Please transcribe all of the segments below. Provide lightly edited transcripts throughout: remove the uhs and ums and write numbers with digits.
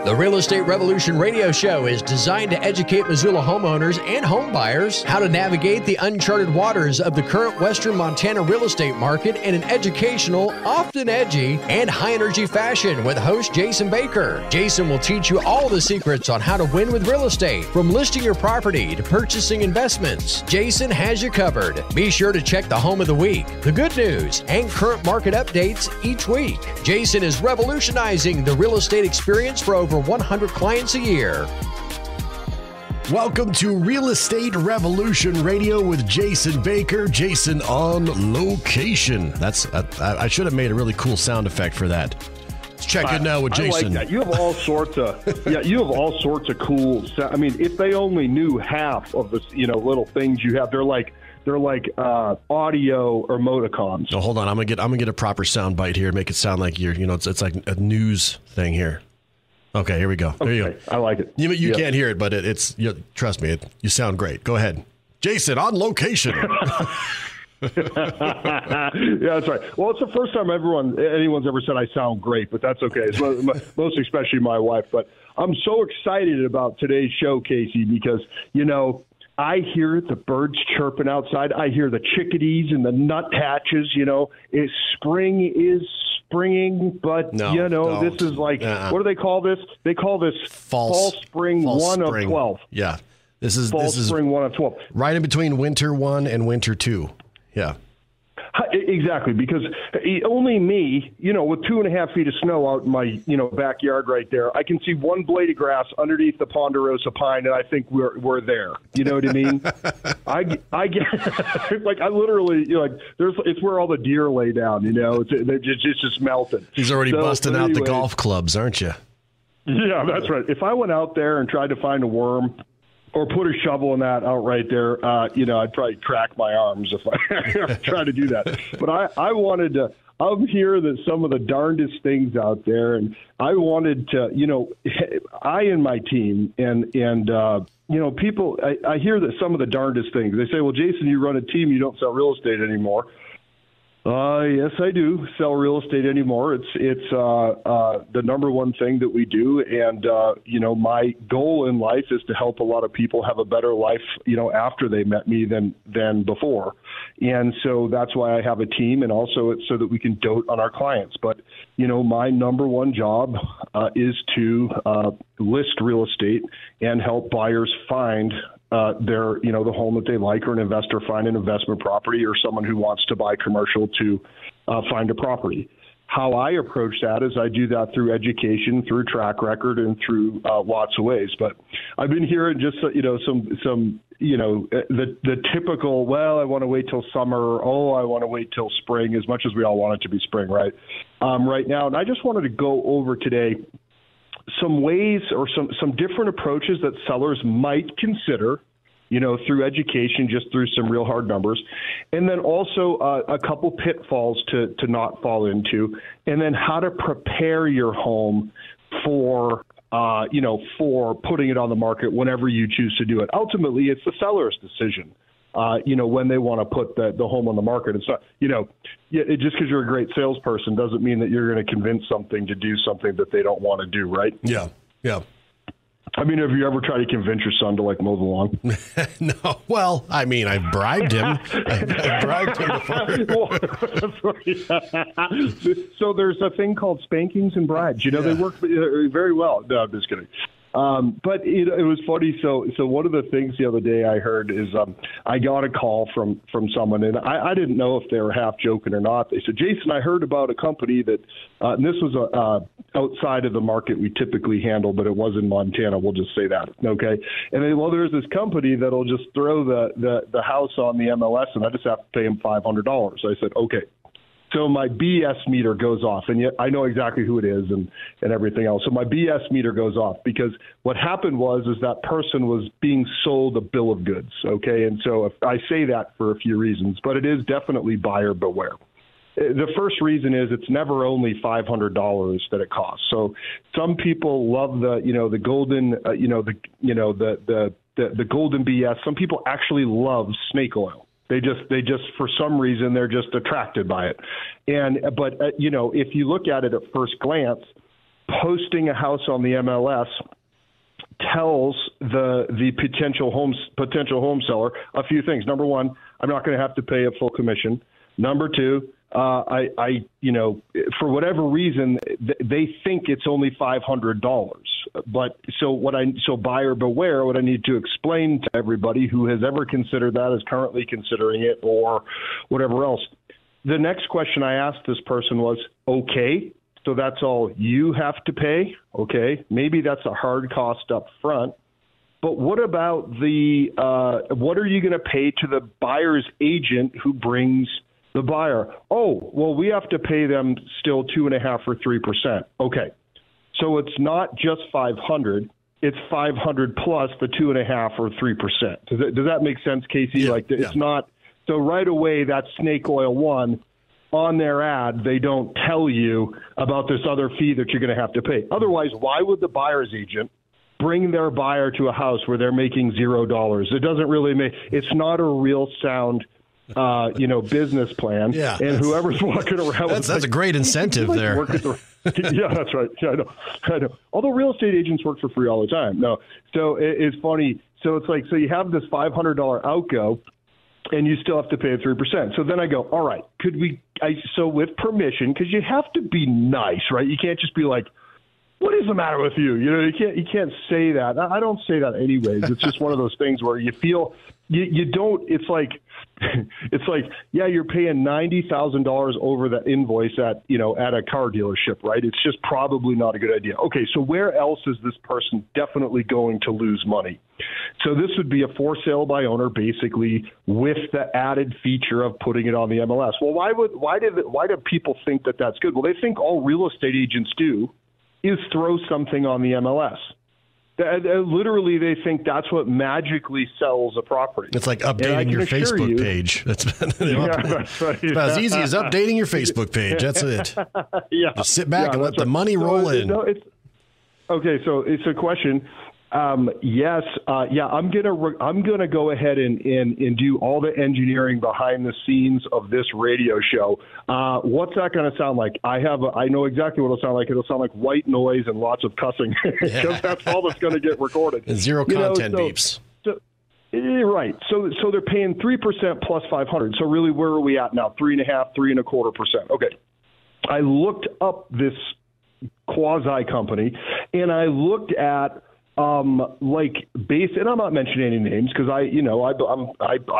The Real Estate Revolution radio show is designed to educate Missoula homeowners and home buyers how to navigate the uncharted waters of the current Western Montana real estate market in an educational, often edgy, and high-energy fashion with host Jason Baker. Jason will teach you all the secrets on how to win with real estate, from listing your property to purchasing investments. Jason has you covered. Be sure to check the home of the week, the good news, and current market updates each week. Jason is revolutionizing the real estate experience for over 100 clients a year. Welcome to Real Estate Revolution Radio with Jason Baker. Jason on location. I should have made a really cool sound effect for that. Let's check it now with Jason. I like that. You have all sorts of cool. I mean, if they only knew half of the little things you have, they're like audio emoticons. Oh, hold on. I'm gonna get a proper sound bite here. Make it sound like it's like a news thing here. Okay, here we go. There you go. I like it. You can't hear it, but it's trust me, you sound great. Go ahead. Jason, on location. Yeah, that's right. Well, it's the first time anyone's ever said I sound great, but that's okay. It's most especially my wife. But I'm so excited about today's show, Casey, because, I hear the birds chirping outside. I hear the chickadees and the nuthatches. Spring is springing, but this is like what do they call this? They call this fall spring 1 of 12. Yeah, this is spring 1 of 12, right in between winter 1 and winter 2. Yeah. Exactly, because only me, with 2.5 feet of snow out in my, backyard right there, I can see one blade of grass underneath the ponderosa pine, and I think we're there. You know what I mean? I get like I literally it's where all the deer lay down. It's just melted. He's already busting out the golf clubs, aren't you? Yeah, that's right. If I went out there and tried to find a worm or put a shovel in that out right there, I'd probably crack my arms if I tried to do that. But I wanted to. I'm here that some of the darndest things out there, and I wanted to. I and my team and people. I hear that some of the darndest things. They say, "Well, Jason, you run a team. You don't sell real estate anymore." Yes, I do sell real estate anymore. It's the number one thing that we do. And, my goal in life is to help a lot of people have a better life, after they met me than before. And so that's why I have a team, and also it's so that we can dote on our clients. But, my number one job is to list real estate and help buyers find the home that they like, or an investor find an investment property, or someone who wants to buy commercial to find a property. How I approach that is I do that through education, through track record, and through lots of ways. But I've been hearing just some the typical, well, I want to wait till summer, or, I want to wait till spring, as much as we all want it to be spring, right? Right now, and I just wanted to go over today some ways or some different approaches that sellers might consider, through education, just through some real hard numbers, and then also a couple pitfalls to not fall into, and then how to prepare your home for putting it on the market whenever you choose to do it. Ultimately, it's the seller's decision. When they want to put the home on the market. It's not, just because you're a great salesperson doesn't mean that you're going to convince something to do something that they don't want to do, right? Yeah, yeah. I mean, have you ever tried to convince your son to mow the lawn? No. Well, I mean, I bribed him. I bribed him before. So there's a thing called spankings and bribes. They work very well. No, I'm just kidding. But it was funny. So one of the things the other day I heard is I got a call from someone, and I didn't know if they were half joking or not. They said, Jason, I heard about a company that, and this was outside of the market we typically handle, but it was in Montana. We'll just say that. Okay. And then, there's this company that'll just throw the house on the MLS, and I just have to pay them $500. I said, okay. So my BS meter goes off, and yet I know exactly who it is and everything else. So my BS meter goes off because what happened was that person was being sold a bill of goods, okay? And so if I say that for a few reasons, but it is definitely buyer beware. The first reason is it's never only $500 that it costs. So some people love the golden the golden BS. Some people actually love snake oil. They just for some reason they're just attracted by it. But if you look at it at first glance, posting a house on the MLS tells the potential home seller a few things. Number one, I'm not going to have to pay a full commission. Number two, I for whatever reason, they think it's only $500. But so buyer beware. What I need to explain to everybody who has ever considered that, is currently considering it, or whatever else. The next question I asked this person was, okay, so that's all you have to pay? Okay, maybe that's a hard cost up front. But what about what are you going to pay to the buyer's agent who brings the buyer? Oh, well, we have to pay them still 2.5% or 3%. Okay, so it's not just $500; it's $500 plus the 2.5% or 3%. Does that make sense, Casey? Yeah, it's not. So right away, that snake oil one. On their ad, they don't tell you about this other fee that you're going to have to pay. Otherwise, why would the buyer's agent bring their buyer to a house where they're making $0? It doesn't really make. It's not a real sound, business plan. Yeah, and whoever's walking around, that's a great incentive there. Yeah, that's right. Yeah, I know. Although real estate agents work for free all the time. No, so it's funny. So it's like, so you have this $500 outgo, and you still have to pay 3%. So then I go, all right, so with permission, because you have to be nice, right? You can't just be like, what is the matter with you? You can't say that. I don't say that anyways. It's just one of those things where you feel you don't. It's like yeah, you're paying $90,000 over the invoice at a car dealership, right? It's just probably not a good idea. Okay, so where else is this person definitely going to lose money? So this would be a for sale by owner, basically, with the added feature of putting it on the MLS. Well, why do people think that that's good? Well, they think all real estate agents do is throw something on the MLS. Literally, they think that's what magically sells a property. It's like updating your Facebook page. That's right. It's about as easy as updating your Facebook page. That's it. Yeah. Just sit back and let the money roll in. Okay, so it's a question. Yes. I'm gonna go ahead and do all the engineering behind the scenes of this radio show. What's that going to sound like? I know exactly what it'll sound like. It'll sound like white noise and lots of cussing, because that's all that's going to get recorded. And zero content beeps. Right. So they're paying 3% plus $500. So really, where are we at now? 3.5%, 3.25%. Okay. I looked up this quasi company, and I looked at and I'm not mentioning any names, because I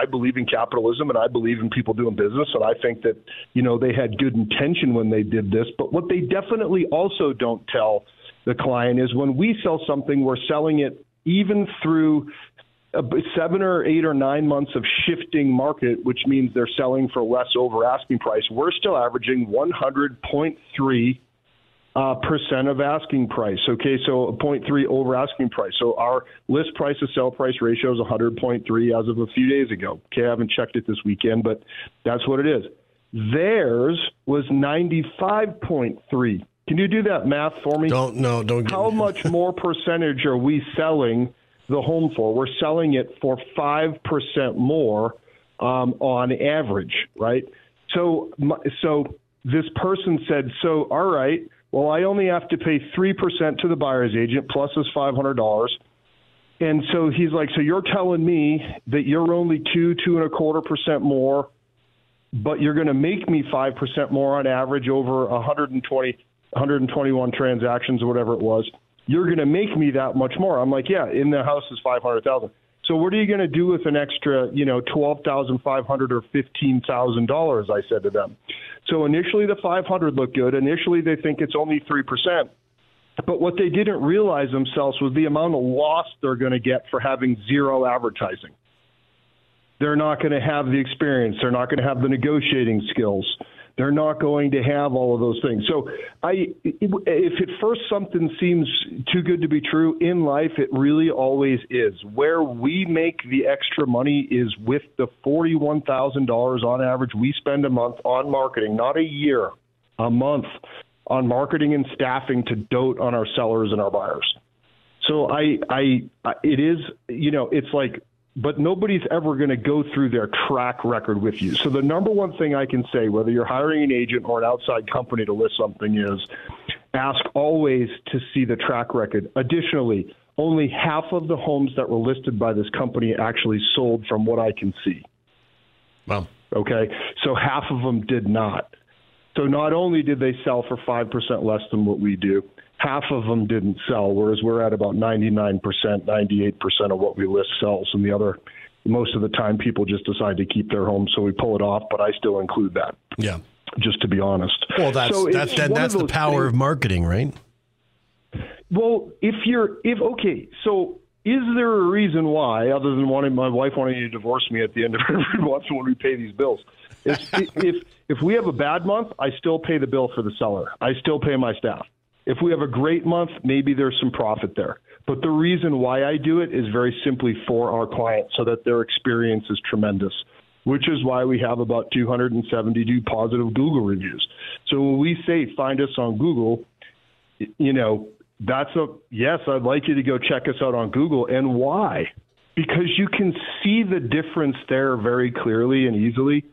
believe in capitalism, and I believe in people doing business, and I think that they had good intention when they did this. But what they definitely also don't tell the client is, when we sell something, we're selling it even through 7 or 8 or 9 months of shifting market, which means they're selling for less over asking price. We're still averaging 100.3% of asking price. Okay, so 0.3 over asking price. So our list price to sell price ratio is 100.3 as of a few days ago. Okay, I haven't checked it this weekend, but that's what it is. Theirs was 95.3. Can you do that math for me? Don't. How much more percentage are we selling the home for? We're selling it for 5% more on average, right? So this person said, so all right, well, I only have to pay 3% to the buyer's agent plus this $500. And so he's like, so you're telling me that you're only 2.25% more, but you're going to make me 5% more on average over 121 transactions or whatever it was. You're going to make me that much more. I'm like, yeah, in the house is $500,000. So what are you going to do with an extra, $12,500 or $15,000? I said to them. So initially the 500 looked good. Initially they think it's only 3%. But what they didn't realize themselves was the amount of loss they're going to get for having zero advertising. They're not going to have the experience. They're not going to have the negotiating skills. They're not going to have all of those things. So if at first something seems too good to be true in life, it really always is. Where we make the extra money is with the $41,000 on average we spend a month on marketing, not a year, a month on marketing and staffing to dote on our sellers and our buyers. So it is, it's like, but nobody's ever going to go through their track record with you. So the number one thing I can say, whether you're hiring an agent or an outside company to list something, is ask always to see the track record. Additionally, only half of the homes that were listed by this company actually sold from what I can see. Wow. Okay, so half of them did not. So not only did they sell for 5% less than what we do, half of them didn't sell, whereas we're at about 99%, 98% of what we list sells, and the other, most of the time, people just decide to keep their home, so we pull it off, but I still include that. Yeah. Just to be honest. Well, that's the power of marketing, right? Well, so is there a reason why, other than my wife wanting to divorce me at the end of every month when we pay these bills? If we have a bad month, I still pay the bill for the seller. I still pay my staff. If we have a great month, maybe there's some profit there. But the reason why I do it is very simply for our clients so that their experience is tremendous, which is why we have about 272 positive Google reviews. So when we say find us on Google, that's yes, I'd like you to go check us out on Google. And why? Because you can see the difference there very clearly and easily,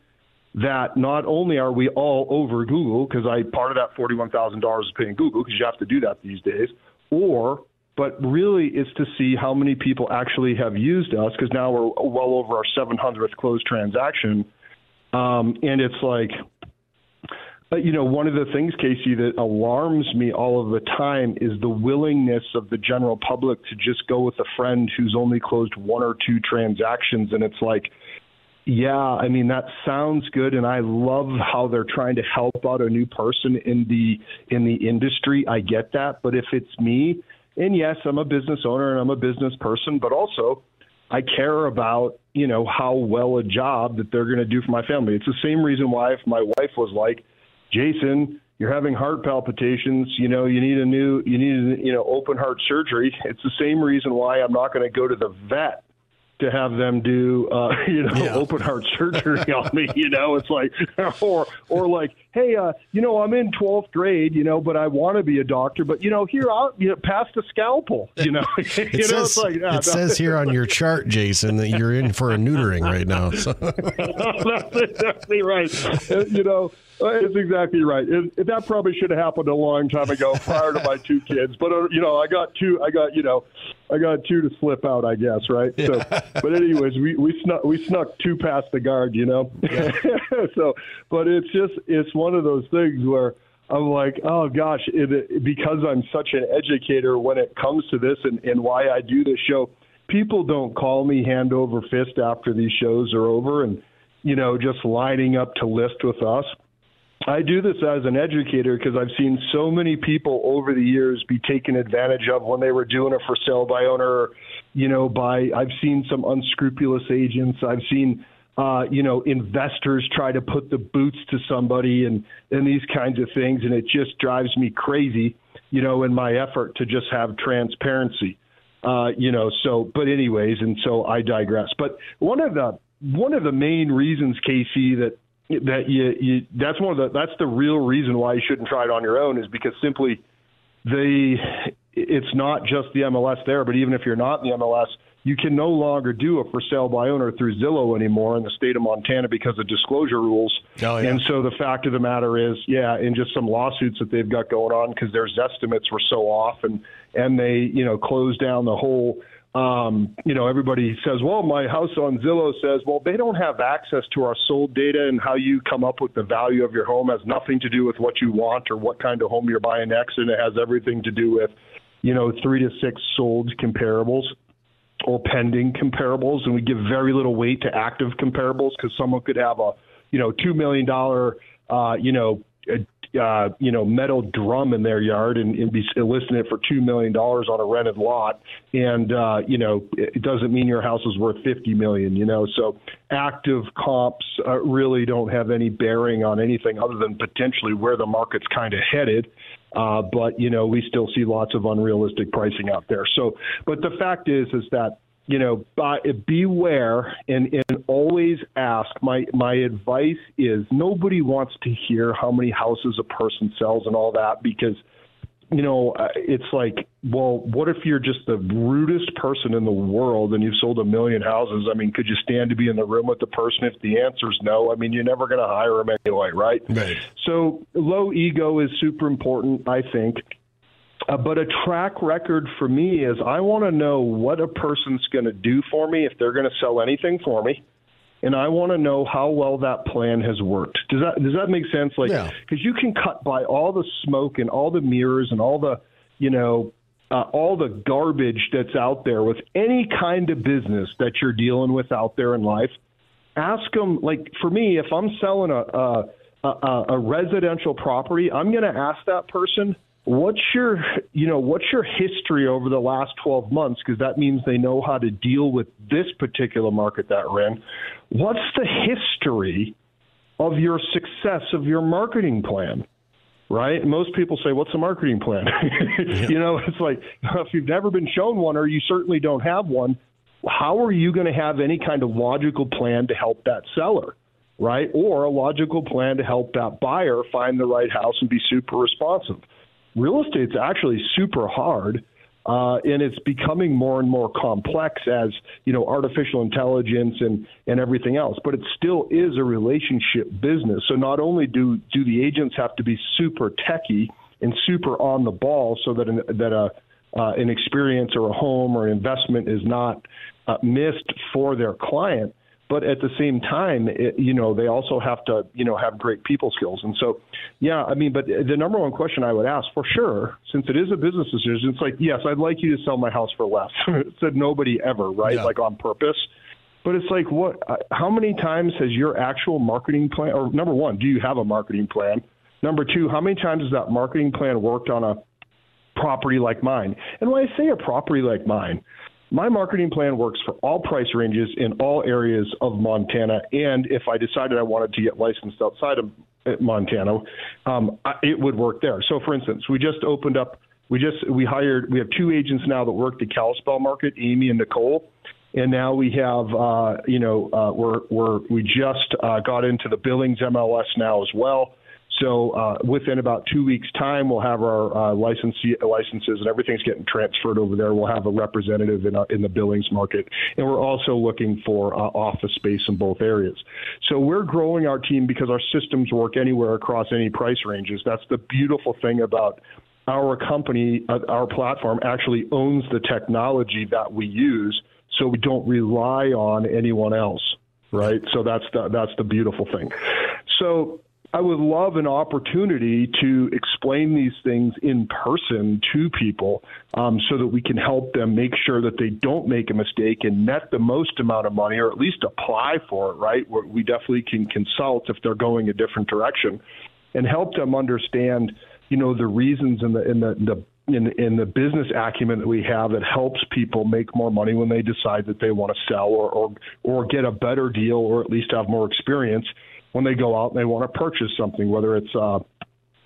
that not only are we all over Google, because part of that $41,000 is paying Google, because you have to do that these days, but really it's to see how many people actually have used us, because now we're well over our 700th closed transaction. And it's like, one of the things, Casey, that alarms me all of the time is the willingness of the general public to just go with a friend who's only closed 1 or 2 transactions. And it's like, yeah, I mean, that sounds good, and I love how they're trying to help out a new person in the industry. I get that, but if it's me, and yes, I'm a business owner and I'm a business person, but also I care about, how well a job that they're going to do for my family. It's the same reason why if my wife was like, Jason, you're having heart palpitations, you need open heart surgery. It's the same reason why I'm not going to go to the vet to have them do, open heart surgery on me, it's like, or like, hey, I'm in 12th grade, but I want to be a doctor, but, here, I'll pass the scalpel, It says here on your chart, Jason, that you're in for a neutering right now. So. That's exactly right. It's exactly right. That probably should have happened a long time ago prior to my 2 kids, but, I got 2 to slip out, I guess. Right. So, but anyways, we snuck 2 past the guard, Yeah. So, but it's one of those things where I'm like, oh gosh, because I'm such an educator when it comes to this and why I do this show, people don't call me hand over fist after these shows are over and, just lining up to list with us. I do this as an educator because I've seen so many people over the years be taken advantage of when they were doing a for sale by owner, I've seen some unscrupulous agents. I've seen, investors try to put the boots to somebody and these kinds of things. And it just drives me crazy, in my effort to just have transparency, but anyways, and so I digress. But one of the main reasons, Casey, that's the real reason why you shouldn't try it on your own is because simply it's not just the MLS there, but even if you're not in the MLS, you can no longer do a for sale by owner through Zillow anymore in the state of Montana because of disclosure rules. Oh, yeah. And so the fact of the matter is, and just some lawsuits that they've got going on because their estimates were so off and they, closed down the whole everybody says, well, my house on Zillow says, well, they don't have access to our sold data, and how you come up with the value of your home has nothing to do with what you want or what kind of home you're buying next. And it has everything to do with, 3 to 6 sold comparables or pending comparables. And we give very little weight to active comparables because someone could have a, $2 million, metal drum in their yard and be listing it for $2 million on a rented lot. And, it doesn't mean your house is worth $50 million, so active comps really don't have any bearing on anything other than potentially where the market's kind of headed. But, we still see lots of unrealistic pricing out there. So, but the fact is that, beware and always ask. My advice is nobody wants to hear how many houses a person sells and all that, because it's like, well, what if you're just the rudest person in the world and you've sold 1 million houses? I mean, could you stand to be in the room with the person? If the answer is no, I mean, you're never going to hire them anyway, right? Right. So low ego is super important, I think. But a track record for me is I want to know what a person's going to do for me if they're going to sell anything for me. And I want to know how well that plan has worked. Does that make sense? Like, because you can cut by all the smoke and all the mirrors and all the, all the garbage that's out there with any kind of business that you're dealing with out there in life. Ask them, like, for me, if I'm selling a residential property, I'm going to ask that person, what's your history over the last 12 months? Because that means they know how to deal with this particular market that we're in. What's the history of your success of your marketing plan? Right? And most people say, what's a marketing plan? It's like, if you've never been shown one or you certainly don't have one, how are you going to have any kind of logical plan to help that seller? Right? Or a logical plan to help that buyer find the right house and be super responsive. Real estate's actually super hard, and it's becoming more and more complex as, artificial intelligence and everything else. But it still is a relationship business. So not only do the agents have to be super techie and super on the ball so that an experience or a home or an investment is not missed for their client, but at the same time, they also have to, have great people skills. And so, but the number one question I would ask for sure, since it is a business decision, it's like, yes, I'd like you to sell my house for less. Said nobody ever, right? Yeah. Like on purpose. But it's like, how many times has your actual marketing plan, or number one, do you have a marketing plan? Number two, how many times has that marketing plan worked on a property like mine? And when I say a property like mine, my marketing plan works for all price ranges in all areas of Montana. And if I decided I wanted to get licensed outside of Montana, it would work there. So, for instance, we just opened up, we have 2 agents now that work the Kalispell market, Amy and Nicole. And now we have, we just got into the Billings MLS now as well. So within about 2 weeks' time, we'll have our licenses and everything's getting transferred over there. We'll have a representative in the Billings market. And we're also looking for office space in both areas. So we're growing our team because our systems work anywhere across any price ranges. That's the beautiful thing about our company. Our platform actually owns the technology that we use, so we don't rely on anyone else, right? So that's the beautiful thing. So I would love an opportunity to explain these things in person to people so that we can help them make sure that they don't make a mistake and net the most amount of money, or at least apply for it, right? We definitely can consult if they're going a different direction and help them understand, the reasons in the business acumen that we have that helps people make more money when they decide that they want to sell or get a better deal, or at least have more experience when they go out and they want to purchase something, whether it's a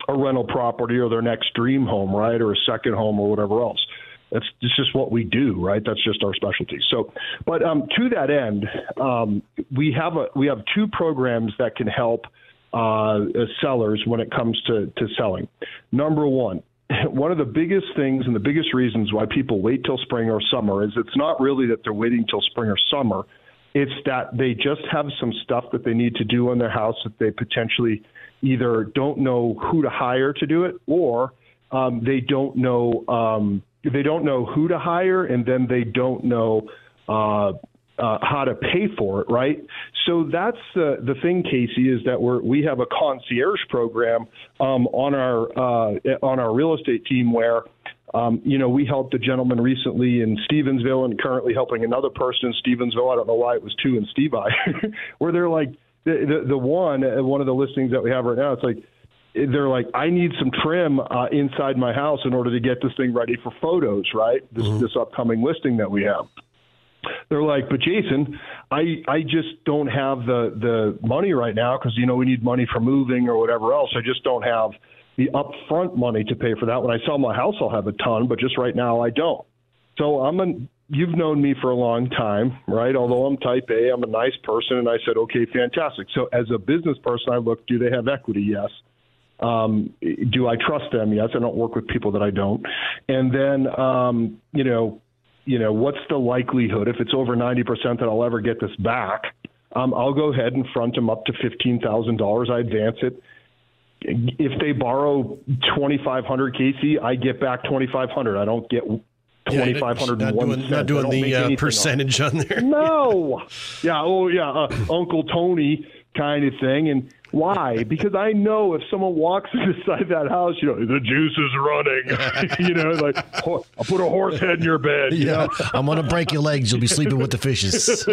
rental property or their next dream home, right, or a second home or whatever else. It's just what we do, right? That's just our specialty. So, but to that end, we have 2 programs that can help sellers when it comes to selling. Number one of the biggest things and the biggest reasons why people wait till spring or summer is it's not really that they're waiting till spring or summer. It's that they just have some stuff that they need to do on their house that they potentially either don't know who to hire to do it, or they don't know who to hire, and then they don't know how to pay for it, right? So that's the thing, Casey, is that we have a concierge program on our real estate team where we helped a gentleman recently in Stevensville and currently helping another person in Stevensville. I don't know why it was 2 in Stevi, where they're like the one of the listings that we have right now. It's like they're like, I need some trim inside my house in order to get this thing ready for photos, right? This upcoming listing that we have. They're like, but Jason, I just don't have the money right now because, we need money for moving or whatever else. I just don't have the upfront money to pay for that. When I sell my house, I'll have a ton, but just right now I don't. So you've known me for a long time, right? Although I'm type A, I'm a nice person. And I said, okay, fantastic. So as a business person, I look, do they have equity? Yes. Do I trust them? Yes. I don't work with people that I don't. And then, what's the likelihood, if it's over 90%, that I'll ever get this back? I'll go ahead and front them up to $15,000. I advance it. If they borrow $2,500, Casey, I get back $2,500. I don't get $2,501. Not doing the percentage on there. No. Yeah. Oh, yeah. Uncle Tony kind of thing. And why? Because I know if someone walks inside that house, the juice is running. Like, I'll put a horse head in your bed. Yeah. I'm going to break your legs. You'll be sleeping with the fishes.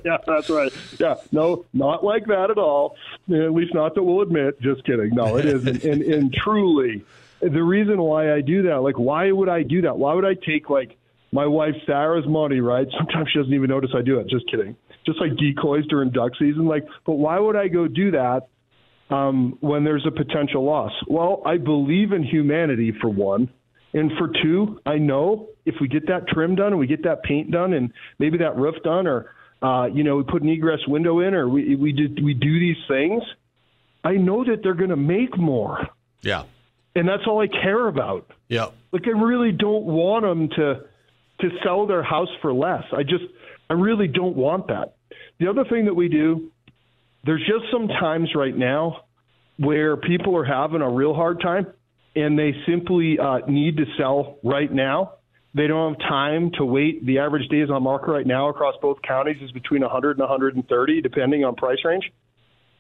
Yeah, that's right. Yeah. No, not like that at all. At least not that we'll admit. Just kidding. No, it isn't. And truly, the reason why I do that, like, why would I do that? Why would I take, like, my wife Sarah's money, right? Sometimes she doesn't even notice I do it. Just kidding. Just like decoys during duck season. But why would I go do that when there's a potential loss? Well, I believe in humanity, for one. And for two, I know if we get that trim done and we get that paint done and maybe that roof done, or, we put an egress window in, or we do these things, I know that they're going to make more. Yeah. And that's all I care about. Yeah. Like, I really don't want them to sell their house for less. I really don't want that. The other thing that we do, there's just some times right now where people are having a real hard time and they simply need to sell right now. They don't have time to wait. The average days on market right now across both counties is between 100 and 130, depending on price range.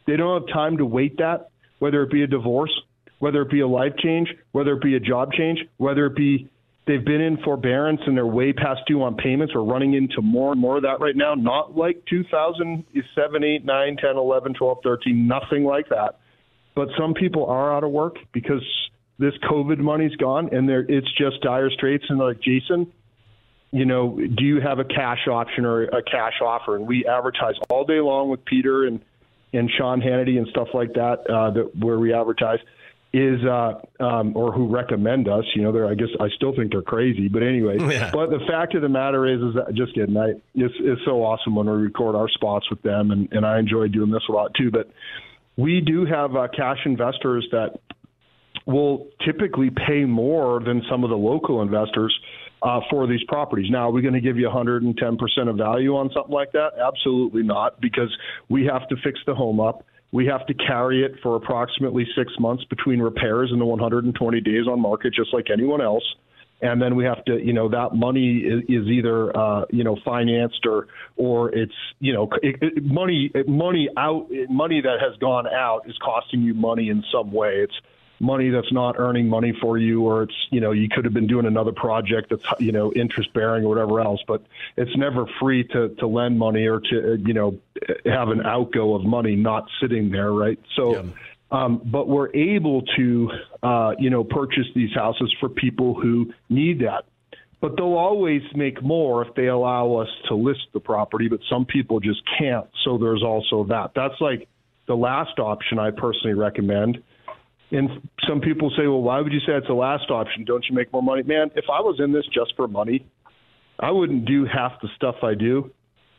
They don't have time to wait that, whether it be a divorce, whether it be a life change, whether it be a job change, whether it be they've been in forbearance and they're way past due on payments. We're running into more and more of that right now. Not like 2007, 8, 9, 10, 11, 12, 13, nothing like that. But some people are out of work because this COVID money's gone and it's just dire straits. And like, Jason, do you have a cash option or a cash offer? And we advertise all day long with Peter and Sean Hannity and stuff like that, where we advertise. Or who recommend us, I guess I still think they're crazy, but anyway. Yeah. But the fact of the matter is that, just kidding, it's so awesome when we record our spots with them, and I enjoy doing this a lot too. But we do have cash investors that will typically pay more than some of the local investors for these properties. Now, are we going to give you 110% of value on something like that? Absolutely not, because we have to fix the home up. We have to carry it for approximately 6 months between repairs and the 120 days on market, just like anyone else. And then we have to, that money is either, financed or it's, money that has gone out is costing you money in some way. It's money that's not earning money for you, or it's, you could have been doing another project that's, interest bearing or whatever else, but it's never free to lend money or to, have an outgo of money not sitting there. Right. So, yeah. But we're able to, purchase these houses for people who need that, but they'll always make more if they allow us to list the property, but some people just can't. So there's also that. That's like the last option I personally recommend. And some people say, well, why would you say it's the last option? Don't you make more money? Man, if I was in this just for money, I wouldn't do half the stuff I do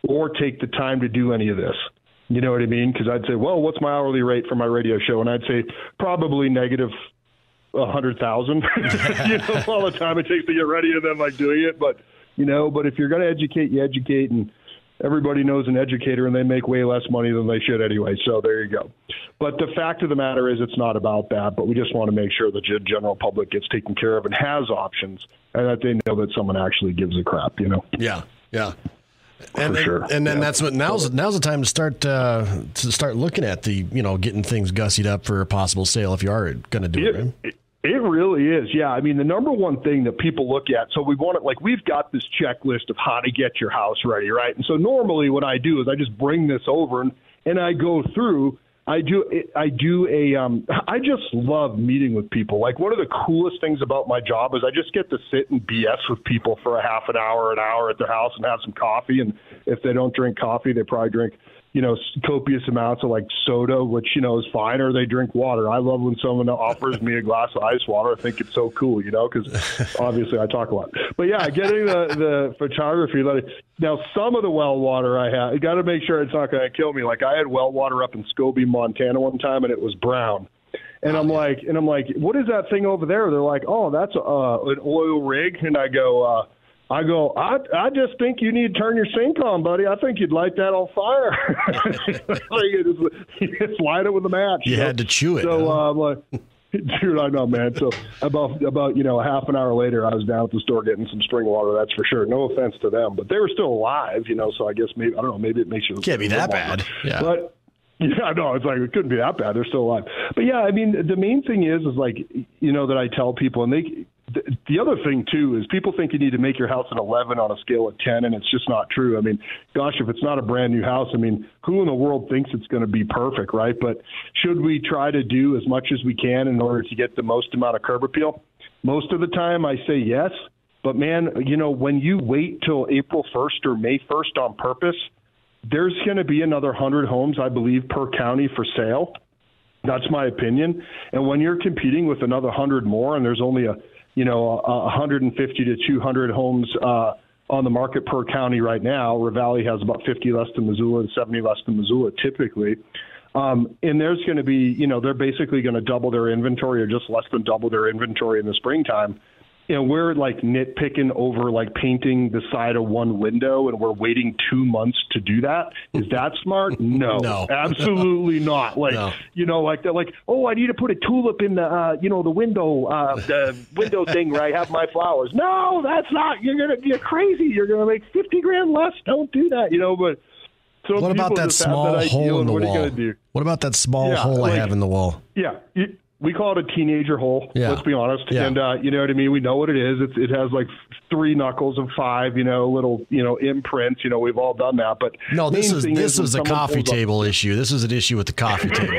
or take the time to do any of this. You know what I mean? Because I'd say, well, what's my hourly rate for my radio show? And I'd say probably negative 100,000, all the time it takes to get ready and then like doing it. But if you're going to educate, you educate, and everybody knows an educator and they make way less money than they should anyway. So there you go. But the fact of the matter is it's not about that, but we just want to make sure the general public gets taken care of and has options and that they know that someone actually gives a crap, Yeah. Yeah. For sure. And then that's what now's the time to start looking at the, getting things gussied up for a possible sale if you are going to do it. Right? It really is. Yeah. I mean, the number one thing that people look at, so we've got this checklist of how to get your house ready, right? And so normally what I do is I just bring this over and I go through. I just love meeting with people. Like, one of the coolest things about my job is I just get to sit and BS with people for a half an hour at their house and have some coffee. And if they don't drink coffee, they probably drink, copious amounts of like soda, which, is fine, or they drink water. I love when someone offers me a glass of ice water. I think it's so cool, because obviously I talk a lot. But yeah, getting the photography. Now, some of the well water I have, you got to make sure it's not going to kill me. Like, I had well water up in Scobie, Montana one time, and it was brown. And I'm like, what is that thing over there? They're like, oh, that's an oil rig. And I go, I just think you need to turn your sink on, buddy. I think you'd light that on fire. Just light it with a match. You had to chew it. So I'm like, dude, I know, man. So about half an hour later, I was down at the store getting some spring water. That's for sure. No offense to them, but they were still alive, So I guess maybe it makes you can't be that bad. Yeah, but. Yeah, no, it's like it couldn't be that bad. They're still alive. But yeah, I mean, the main thing is like, that I tell people, and the other thing too is people think you need to make your house an 11 on a scale of 10, and it's just not true. I mean, gosh, if it's not a brand new house, I mean, who in the world thinks it's going to be perfect, right? But should we try to do as much as we can in order to get the most amount of curb appeal? Most of the time, I say yes. But man, when you wait till April 1st or May 1st on purpose, there's going to be another 100 homes, I believe, per county for sale. That's my opinion. And when you're competing with another 100 more, and there's only 150 to 200 homes on the market per county right now. Ravalli has about 50 less than Missoula and 70 less than Missoula typically. And there's going to be, they're basically going to double their inventory or just less than double their inventory in the springtime. We're like nitpicking over like painting the side of one window, and we're waiting 2 months to do that. Is that smart? No, absolutely not. Like, no. Like they're like, oh, I need to put a tulip in the, the window thing where I have my flowers. No, that's not. You're crazy. You're gonna make $50,000 less. Don't do that. But. So what about that small hole in the wall? What are you gonna do? What about that small hole I have in the wall? Yeah. We call it a teenager hole, let's be honest. Yeah. And, you know what I mean? We know what it is. It has like 3 knuckles of 5, little, imprints. We've all done that. But no, this is a coffee table issue. This is an issue with the coffee table.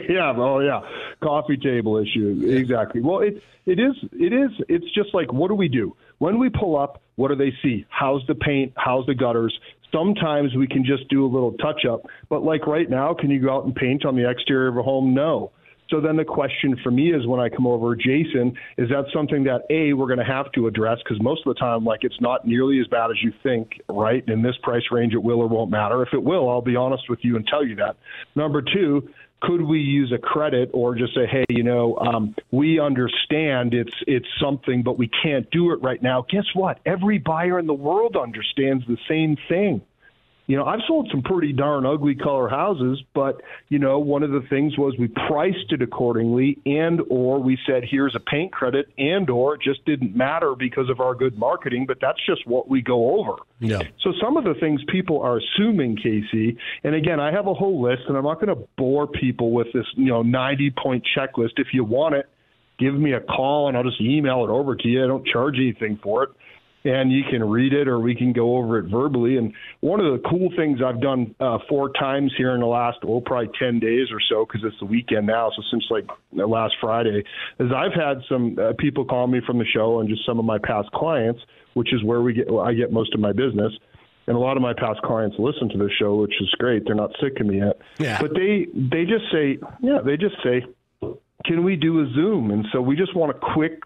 Yeah. Coffee table issue. Exactly. Well, it's just like, what do we do? When we pull up, what do they see? How's the paint? How's the gutters? Sometimes we can just do a little touch up. But like right now, can you go out and paint on the exterior of a home? No. So then the question for me is when I come over, Jason, is that something that, A, we're going to have to address? Because most of the time, like, it's not nearly as bad as you think, right? In this price range, it will or won't matter. If it will, I'll be honest with you and tell you that. Number 2, could we use a credit or just say, hey, we understand it's something, but we can't do it right now. Guess what? Every buyer in the world understands the same thing. I've sold some pretty darn ugly color houses, but, one of the things was we priced it accordingly and or we said, here's a paint credit and or it just didn't matter because of our good marketing, but that's just what we go over. Yeah. So some of the things people are assuming, Casey, and again, I have a whole list and I'm not going to bore people with this, 90-point checklist. If you want it, give me a call and I'll just email it over to you. I don't charge anything for it. And you can read it or we can go over it verbally. And one of the cool things I've done 4 times here in the last, probably 10 days or so, because it's the weekend now, so since like last Friday, is I've had some people call me from the show and just some of my past clients, which is where I get most of my business. And a lot of my past clients listen to this show, which is great. They're not sick of me yet. Yeah. But they just say, can we do a Zoom? And so we just want a quick,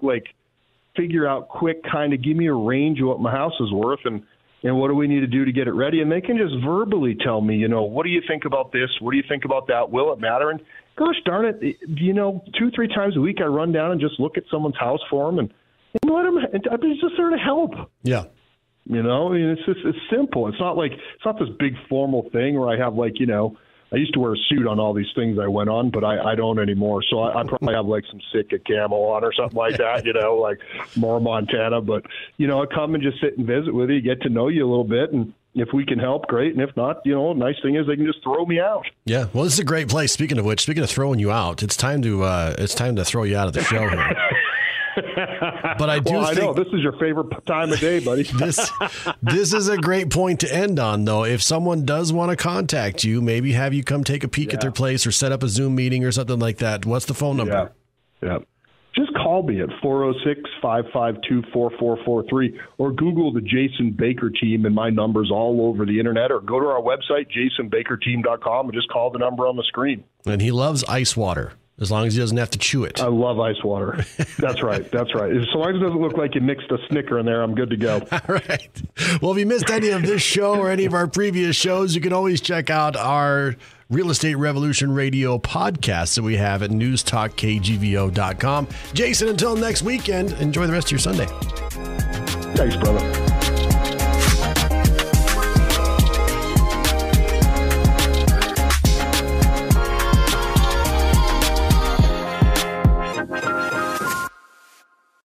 figure out kind of give me a range of what my house is worth and what do we need to do to get it ready. And they can just verbally tell me, what do you think about this? What do you think about that? Will it matter? And gosh darn it, 2-3 times a week I run down and just look at someone's house for them and let them, I'm just there to help. Yeah. It's simple. It's not this big formal thing where I have I used to wear a suit on all these things I went on, but I don't anymore. So I probably have some Sitka camo on or something like that, like more Montana. But, I come and just sit and visit with you, get to know you a little bit. And if we can help, great. And if not, nice thing is they can just throw me out. Yeah. Well, this is a great place. Speaking of throwing you out, it's time to throw you out of the show here. But I do think I know this is your favorite time of day, buddy. This is a great point to end on, though. If someone does want to contact you, maybe have you come take a peek at their place or set up a Zoom meeting or something like that. What's the phone number? Yeah. Just call me at 406-552-4443 or Google the Jason Baker Team and my number's all over the internet, or go to our website, jasonbakerteam.com, and just call the number on the screen. And he loves ice water. As long as he doesn't have to chew it. I love ice water. That's right. That's right. As long as it doesn't look like you mixed a Snicker in there, I'm good to go. All right. Well, if you missed any of this show or any of our previous shows, you can always check out our Real Estate Revolution Radio podcast that we have at newstalkkgvo.com. Jason, until next weekend, enjoy the rest of your Sunday. Thanks, brother.